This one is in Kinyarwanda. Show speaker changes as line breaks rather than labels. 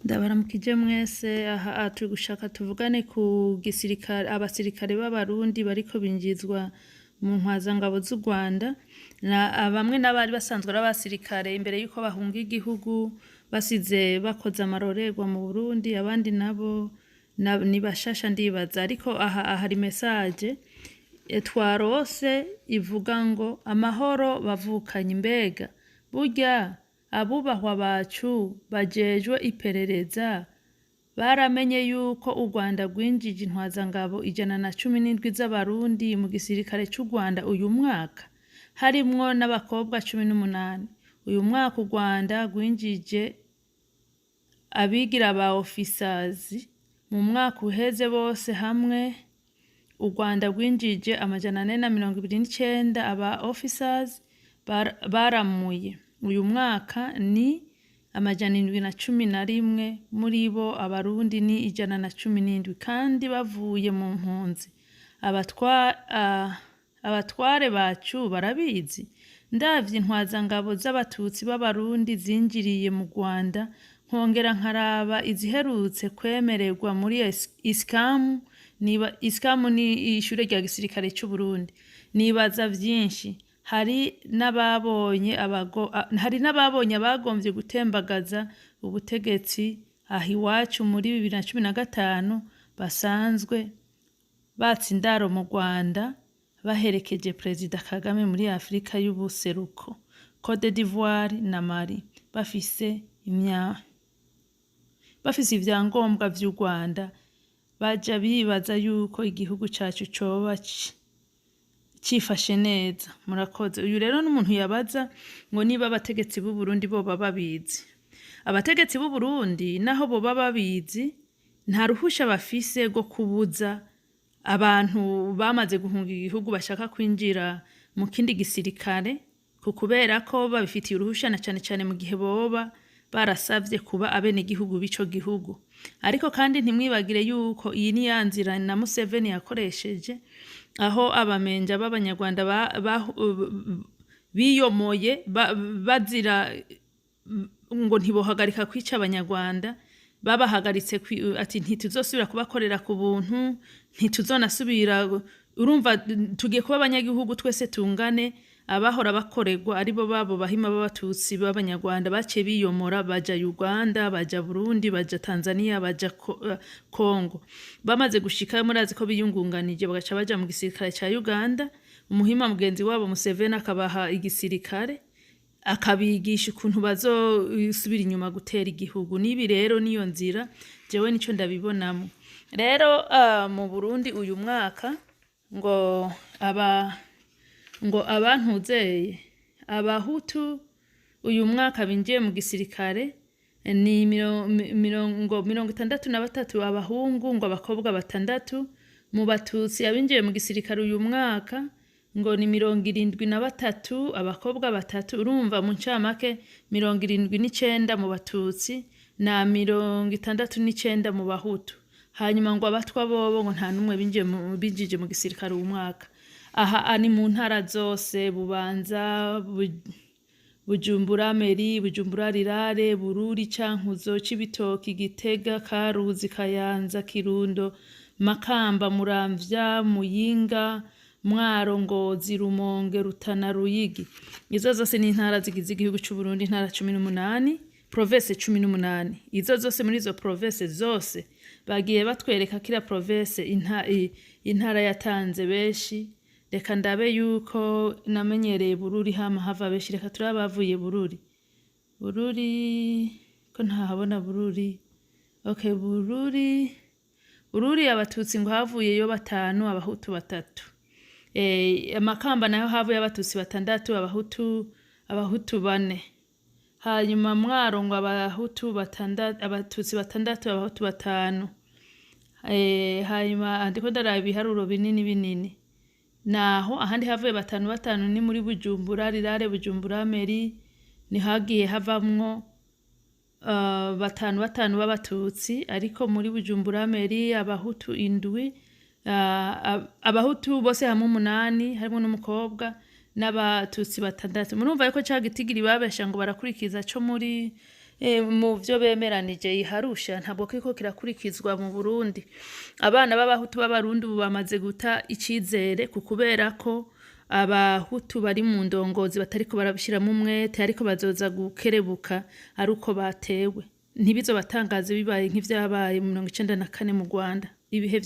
Ndabaramukije mwese aha turi gushaka tuvugane ku gisirikare abasirikare b'abarundi bariko binjizwa mu ntwazangabo z'u Rwanda bamwe n'abari basanzwe ari abasirikare imbere yuko bahunga igihugu basize bakoze amarorerwa mu Burundi abandi nabo ni bashasha ndibaza ariko aha hari message twarose ivuga ngo amahoro bavukanye mbega burya abubahwa bacu bajejwe iperereza baramenye yuko u Rwanda rwinjije intwazangabo 117 z'abarundi mu gisirikare cy'u Rwanda uyu mwaka harimwo n'abakobwa 18 uyu mwaka u Rwanda rwinjije abigira ba officers mu mwaka uheze bose hamwe u Rwanda rwinjije 429 aba officers baramuye uyu mwaka ni 711 muri bo abarundi ni 117 kandi bavuye mu mpunzi abatware bacu barabizi ndavye intwazangabo z'abatutsi b'abarundi zinjiriye mu Rwanda nkongera nkaraba iziherutse kwemererwa muri iskamu ni ishure rya gisirikare cy'u Burundi nibaza vyinshi hari n'ababonye abagomvye gutembagaza ubutegetsi aho iwacu muri 2015 basanzwe batsindaro mu Rwanda baherekeje Perezida Kagame muri Afrika y'ubuseruko Cote d'Ivoire na Mali bafise ivyangombwa vy'u Rwanda baja bibaza yuko igihugu cacu coba cifashe neza murakoze uyu rero n'umuntu yabaza ngo niba abategetsi b'u Burundi bo babizi abategetsi b'u Burundi naho bo babizi nta ruhusha bafise go kubuza abantu bamaze guhunga igihugu bashaka kwinjira mu kindi gisirikare kubera ko babifitiye uruhusha na cyane mu gihe boba barasavye kuba abene igihugu bico gihugu ariko kandi ntimwibagire yuko iyi ni yanzira na Museveni yakoresheje aho abamenja b'abanyarwanda biyomoye bazira ngo ntibohagarika kwica abanyarwanda babahagaritse ati ntituzosubira kubakorera ku buntu ntituzonasubira urumva tugiye kuba abanyagihugu twese tungane abahora bakorerwa aribo babo bahima b'abatutsi b'abanyarwanda bace biyomora baja Uganda baja Burundi baja Tanzania baja Kongo bamaze gushika murazi ko biyungunganije bagaca baja mu gisirikare ca Uganda umuhima mugenzi wabo Museveni akabaha igisirikare akabigisha ukuntu bazosubira inyuma gutera igihugu nibi rero niyo nzira jewe nico ndabibonamo rero mu Burundi uyu mwaka ngo abantuzeye abahutu uyu mwaka binjiye mu gisirikare ni 63 abahungu ngo abakobwa 6 mu batutsi abinjiye mu gisirikare uyu mwaka ngo ni 73 abakobwa 3 urumva mu ncamake 79 mu batutsi na 69 mu bahutu hanyuma ngo abatwa bobo ngo nta numwe binjije mu gisirikare uyu mwaka aha ani mu ntara zose Bubanza Bujumbura Meri Bujumbura Rirare Bururi Cankuzo Cibitoki Gitega Karuzi Kayanza Kirundo Makamba Muramvya Muyinga Mwaro Ngozi Rumonge Rutana Ruyigi izo zose ni intara zigize igihugu cy'u Burundi intara 18 province 18 izo zose muri izo province zose bagiye batwereka kira province intara yatanze beshi reka ndabe yuko namenyereye Bururi hava beshi reka turabavuye Bururi ko ntahabona Bururi okay Bururi abatutsi ngo havuye yo 5 abahutu 3 Makamba nayo havuye abatutsi 6 abahutu 4 hanyuma Mwaro ngo abahutu 6 abatutsi 6 abahutu 5 hanyuma ndiko ndarabe ibiharuro binini naho ahandi havuye 5 ni muri Bujumbura Rirare Bujumbura Meri ni hagiye havamwo 5 b'abatutsi ariko muri Bujumbura Meri abahutu 7 abahutu bose hamwe 8 harimo n'umukobwa n'abatutsi 6. Murumva yuko ca gitigiri babesha ngo barakurikiza co muri mu vyo bemeranije iharusha ntabwo kiko kirakurikizwa mu Burundi. Abana b'abahutu b'abarundi ubu bamaze guta icizere kubera ko abahutu bari mu ndongozi batariko barabishiramo umwete ariko bazoza gukerebuka ari uko batewe. Ntibizo batangaze bibaye nk'ivyabaye mu 1994 mu Rwanda ibihe